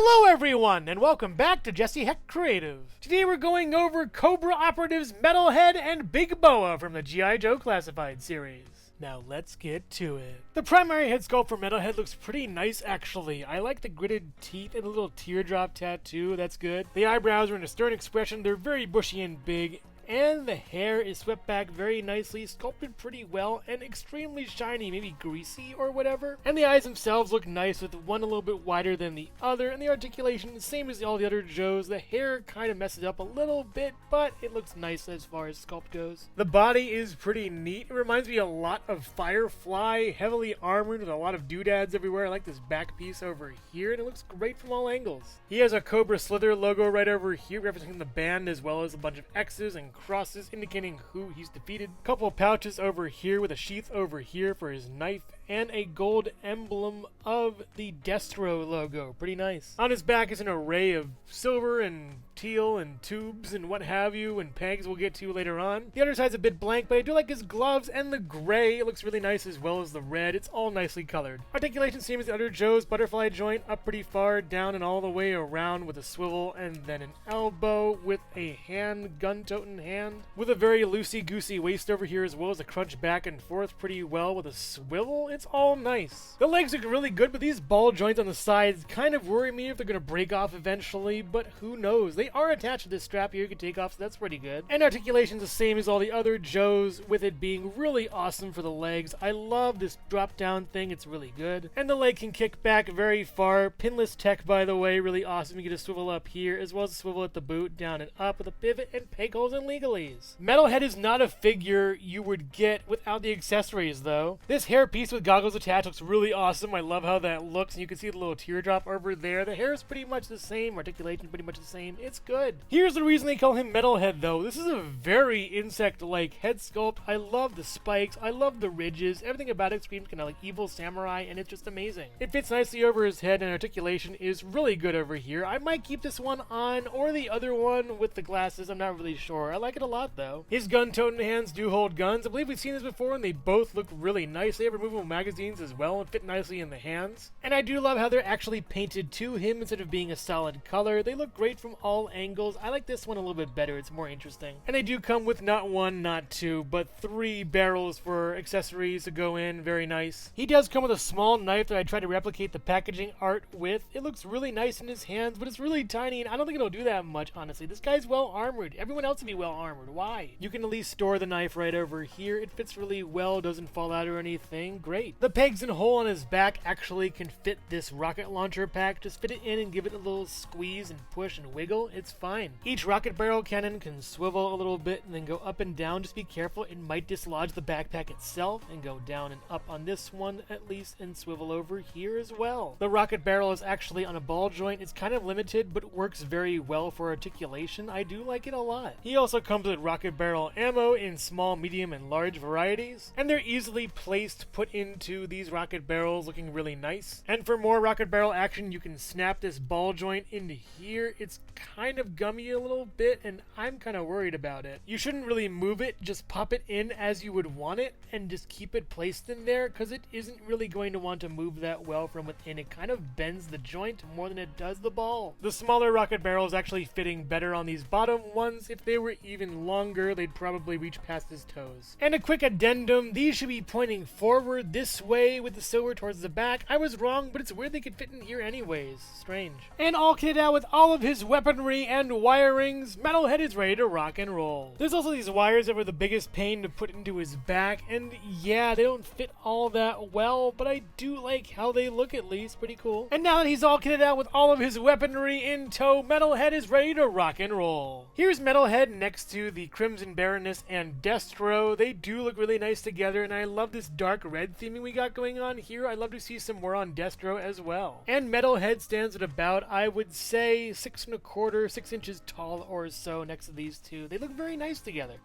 Hello everyone, and welcome back to Jesse Hecht Creative. Today we're going over Cobra Operatives Metalhead and Big Boa from the G.I. Joe Classified series. Now let's get to it. The primary head sculpt for Metalhead looks pretty nice actually. I like the gritted teeth and the little teardrop tattoo, that's good. The eyebrows are in a stern expression, they're very bushy and big. And the hair is swept back very nicely, sculpted pretty well, and extremely shiny, maybe greasy or whatever. And the eyes themselves look nice, with one a little bit wider than the other, and the articulation, same as all the other Joes. The hair kind of messes up a little bit, but it looks nice as far as sculpt goes. The body is pretty neat. It reminds me a lot of Firefly, heavily armored with a lot of doodads everywhere. I like this back piece over here, and it looks great from all angles. He has a Cobra Slither logo right over here, representing the band, as well as a bunch of X's and crosses indicating who he's defeated. Couple of pouches over here with a sheath over here for his knife, and a gold emblem of the Destro logo. Pretty nice. On his back is an array of silver and teal and tubes and what have you, and pegs we'll get to later on. The other side's a bit blank, but I do like his gloves and the gray. It looks really nice, as well as the red. It's all nicely colored. Articulation same as the other Joe's. Butterfly joint up pretty far, down and all the way around with a swivel, and then an elbow with a hand, gun-toting hand, with a very loosey-goosey waist over here, as well as a crunch back and forth pretty well with a swivel. It's all nice. The legs look really good, but these ball joints on the sides kind of worry me if they're going to break off eventually, but who knows. They are attached to this strap here you can take off, so that's pretty good. And articulation's the same as all the other Joes, with it being really awesome for the legs. I love this drop-down thing. It's really good. And the leg can kick back very far. Pinless tech, by the way, really awesome. You get a swivel up here, as well as a swivel at the boot, down and up with a pivot and peg holes and legalies. Metalhead is not a figure you would get without the accessories, though. This hairpiece with goggles attached looks really awesome. I love how that looks, and you can see the little teardrop over there. The hair is pretty much the same, articulation pretty much the same. It's good. Here's the reason they call him Metalhead, though. This is a very insect-like head sculpt. I love the spikes. I love the ridges. Everything about it screams kind of like evil samurai, and it's just amazing. It fits nicely over his head, and articulation is really good over here. I might keep this one on, or the other one with the glasses. I'm not really sure. I like it a lot, though. His gun-toting hands do hold guns. I believe we've seen this before, and they both look really nice. They have removable magazines as well and fit nicely in the hands. And I do love how they're actually painted to him instead of being a solid color. They look great from all angles. I like this one a little bit better. It's more interesting. And they do come with not one, not two, but 3 barrels for accessories to go in. Very nice. He does come with a small knife that I try to replicate the packaging art with. It looks really nice in his hands, but it's really tiny, and I don't think it'll do that much, honestly. This guy's well armored. Everyone else would be well armored. Why? You can at least store the knife right over here. It fits really well, doesn't fall out or anything. Great. The pegs and hole on his back actually can fit this rocket launcher pack. Just fit it in and give it a little squeeze and push and wiggle. It's fine. Each rocket barrel cannon can swivel a little bit and then go up and down. Just be careful. It might dislodge the backpack itself, and go down and up on this one at least, and swivel over here as well. The rocket barrel is actually on a ball joint. It's kind of limited, but works very well for articulation. I do like it a lot. He also comes with rocket barrel ammo in small, medium, and large varieties, and they're easily placed, put into these rocket barrels, looking really nice. And for more rocket barrel action, you can snap this ball joint into here. It's kind of gummy a little bit, and I'm kind of worried about it. You shouldn't really move it, just pop it in as you would want it, and just keep it placed in there, because it isn't really going to want to move that well from within. It kind of bends the joint more than it does the ball. The smaller rocket barrel is actually fitting better on these bottom ones. If they were even longer, they'd probably reach past his toes. And a quick addendum, these should be pointing forward this way with the silver towards the back. I was wrong, but it's weird they could fit in here anyways. Strange. And all kitted out with all of his weaponry and wirings, Metalhead is ready to rock and roll. There's also these wires that were the biggest pain to put into his back, and yeah, they don't fit all that well, but I do like how they look at least. Pretty cool. And now that he's all kitted out with all of his weaponry in tow, Metalhead is ready to rock and roll. Here's Metalhead next to the Crimson Baroness and Destro. They do look really nice together, and I love this dark red theming we got going on here. I'd love to see some more on Destro as well. And Metalhead stands at about, I would say, 6 1/4, 6 inches tall or so next to these two. They look very nice together.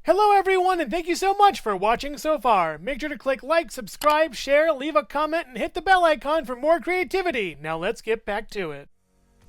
Hello everyone, and thank you so much for watching so far. Make sure to click like, subscribe, share, leave a comment, and hit the bell icon for more creativity. Now let's get back to it.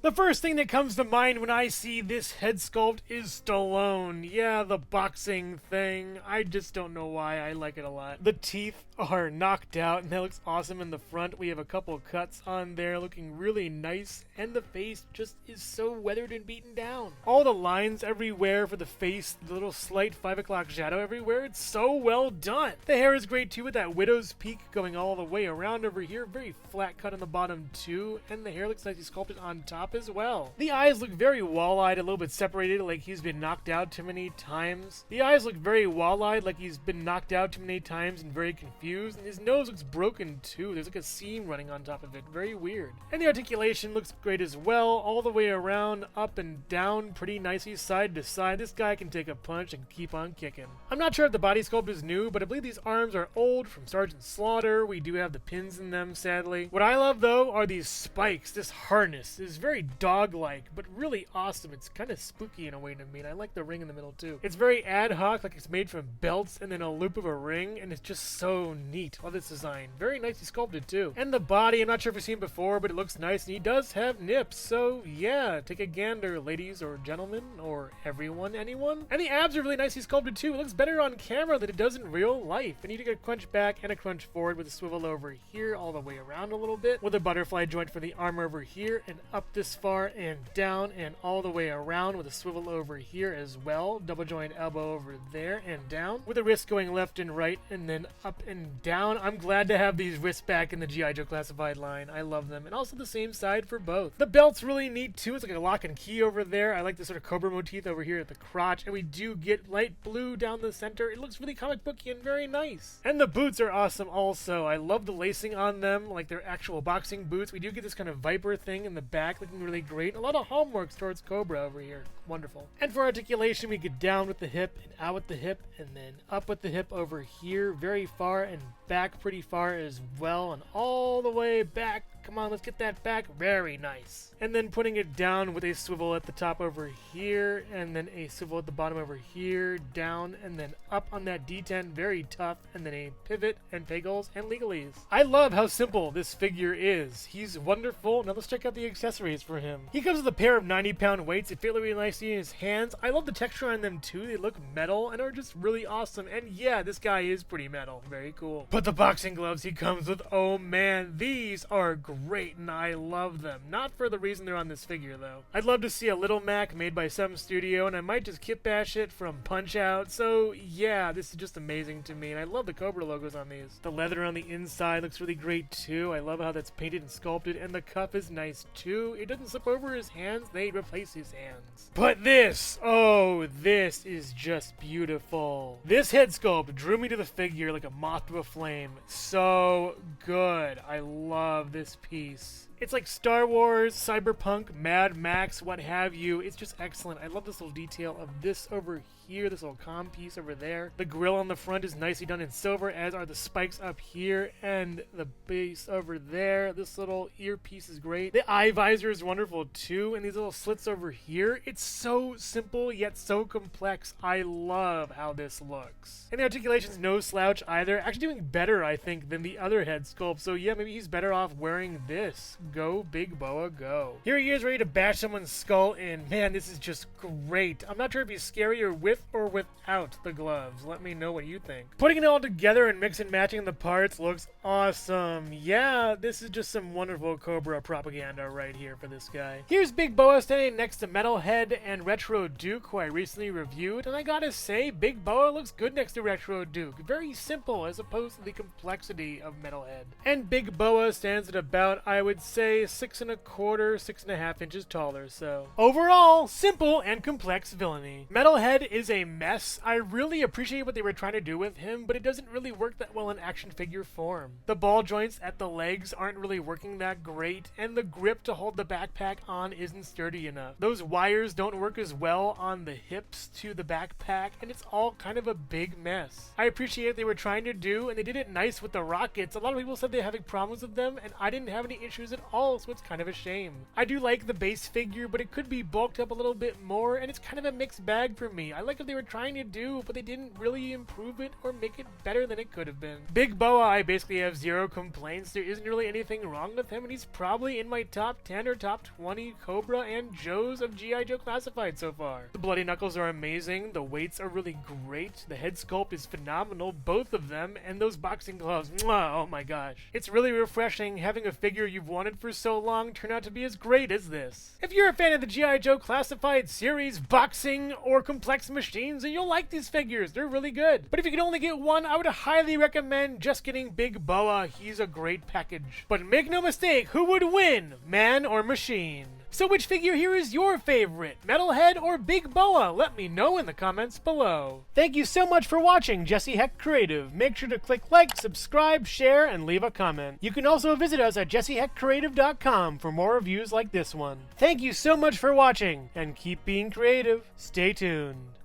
The first thing that comes to mind when I see this head sculpt is Stallone. Yeah, the boxing thing. I just don't know why. I like it a lot. The teeth are knocked out and that looks awesome in the front. We have a couple cuts on there looking really nice, and the face just is so weathered and beaten down. All the lines everywhere for the face, the little slight 5 o'clock shadow everywhere, it's so well done. The hair is great too with that widow's peak going all the way around over here. Very flat cut on the bottom too, and the hair looks nicely sculpted on top as well. The eyes look very wall-eyed, a little bit separated like he's been knocked out too many times. The eyes look very wall-eyed like he's been knocked out too many times and very confused, and his nose looks broken too. There's like a seam running on top of it. Very weird. And the articulation looks great as well, all the way around, up and down, pretty nicely side to side. This guy can take a punch and keep on kicking. I'm not sure if the body sculpt is new, but I believe these arms are old from Sergeant Slaughter. We do have the pins in them, sadly. What I love though are these spikes. This harness is very dog-like, but really awesome. It's kind of spooky in a way to me, and I like the ring in the middle too. It's very ad hoc, like it's made from belts and then a loop of a ring, and it's just so neat. Love this design. Very nicely sculpted too. And the body, I'm not sure if you've seen before, but it looks nice, and he does have nips, so yeah, take a gander, ladies or gentlemen, or everyone, anyone. And the abs are really nicely sculpted too. It looks better on camera than it does in real life. And you take a crunch back and a crunch forward with a swivel over here, all the way around a little bit, with a butterfly joint for the arm over here, and up this far and down and all the way around with a swivel over here as well. Double joint elbow over there and down, with the wrist going left and right and then up and down. I'm glad to have these wrists back in the G.I. Joe Classified line. I love them. And also the same side for both. The belt's really neat too. It's like a lock and key over there. I like the sort of Cobra motif over here at the crotch, and we do get light blue down the center. It looks really comic booky and very nice. And the boots are awesome also. I love the lacing on them, like they're actual boxing boots. We do get this kind of viper thing in the back looking really great. A lot of hallmarks towards Cobra over here. Wonderful. And for articulation, we get down with the hip and out with the hip and then up with the hip over here, very far, and back pretty far as well, and all the way back. Come on, let's get that back. Very nice. And then putting it down with a swivel at the top over here, and then a swivel at the bottom over here, down, and then up on that D10. Very tough. And then a pivot and pegals and legalese. I love how simple this figure is. He's wonderful. Now let's check out the accessories for him. He comes with a pair of 90-pound weights. It fit really nicely in his hands. I love the texture on them too. They look metal and are just really awesome. And yeah, this guy is pretty metal. Very cool. But the boxing gloves he comes with, oh man, these are great and I love them. Not for the reason they're on this figure though. I'd love to see a Little Mac made by some studio, and I might just kit bash it from Punch Out. So yeah, this is just amazing to me, and I love the Cobra logos on these. The leather on the inside looks really great too. I love how that's painted and sculpted, and the cuff is nice too. It doesn't slip over his hands, they replace his hands. But this, oh, this is just beautiful. This head sculpt drew me to the figure like a moth to a flame. So good. I love this piece. It's like Star Wars, Cyberpunk, Mad Max, what have you. It's just excellent. I love this little detail of this over here, this little comm piece over there. The grill on the front is nicely done in silver, as are the spikes up here and the base over there. This little earpiece is great. The eye visor is wonderful too, and these little slits over here. It's so simple yet so complex. I love how this looks. And the articulation's no slouch either. Actually doing better, I think, than the other head sculpt. So yeah, maybe he's better off wearing this. Go, Big Boa, go. Here he is ready to bash someone's skull in. Man, this is just great. I'm not sure if he's scarier with or without the gloves. Let me know what you think. Putting it all together and mix and matching the parts looks awesome. Yeah, this is just some wonderful Cobra propaganda right here for this guy. Here's Big Boa standing next to Metalhead and Retro Duke, who I recently reviewed, and I gotta say, Big Boa looks good next to Retro Duke. Very simple as opposed to the complexity of Metalhead. And Big Boa stands at about, I would say, 6 1/4, 6.5 inches taller, so. Overall, simple and complex villainy. Metalhead is a mess. I really appreciate what they were trying to do with him, but it doesn't really work that well in action figure form. The ball joints at the legs aren't really working that great, and the grip to hold the backpack on isn't sturdy enough. Those wires don't work as well on the hips to the backpack, and it's all kind of a big mess. I appreciate what they were trying to do, and they did it nice with the rockets. A lot of people said they're having problems with them, and I didn't have any issues at all, so it's kind of a shame. I do like the base figure, but it could be bulked up a little bit more, and it's kind of a mixed bag for me. I like what they were trying to do, but they didn't really improve it or make it better than it could have been. Big Boa, I basically have zero complaints. There isn't really anything wrong with him, and he's probably in my top 10 or top 20 Cobra and Joes of G.I. Joe Classified so far. The Bloody Knuckles are amazing, the weights are really great, the head sculpt is phenomenal, both of them, and those boxing gloves, mwah, oh my gosh. It's really refreshing having a figure you've wanted for so long turn out to be as great as this. If you're a fan of the G.I. Joe Classified series, boxing, or complex machines, then you'll like these figures, they're really good. But if you can only get one, I would highly recommend just getting Big Boa. He's a great package. But make no mistake, who would win, man or machine? So which figure here is your favorite, Metalhead or Big Boa? Let me know in the comments below. Thank you so much for watching Jesse Hecht Creative. Make sure to click like, subscribe, share, and leave a comment. You can also visit us at jessehechtcreative.com for more reviews like this one. Thank you so much for watching, and keep being creative. Stay tuned.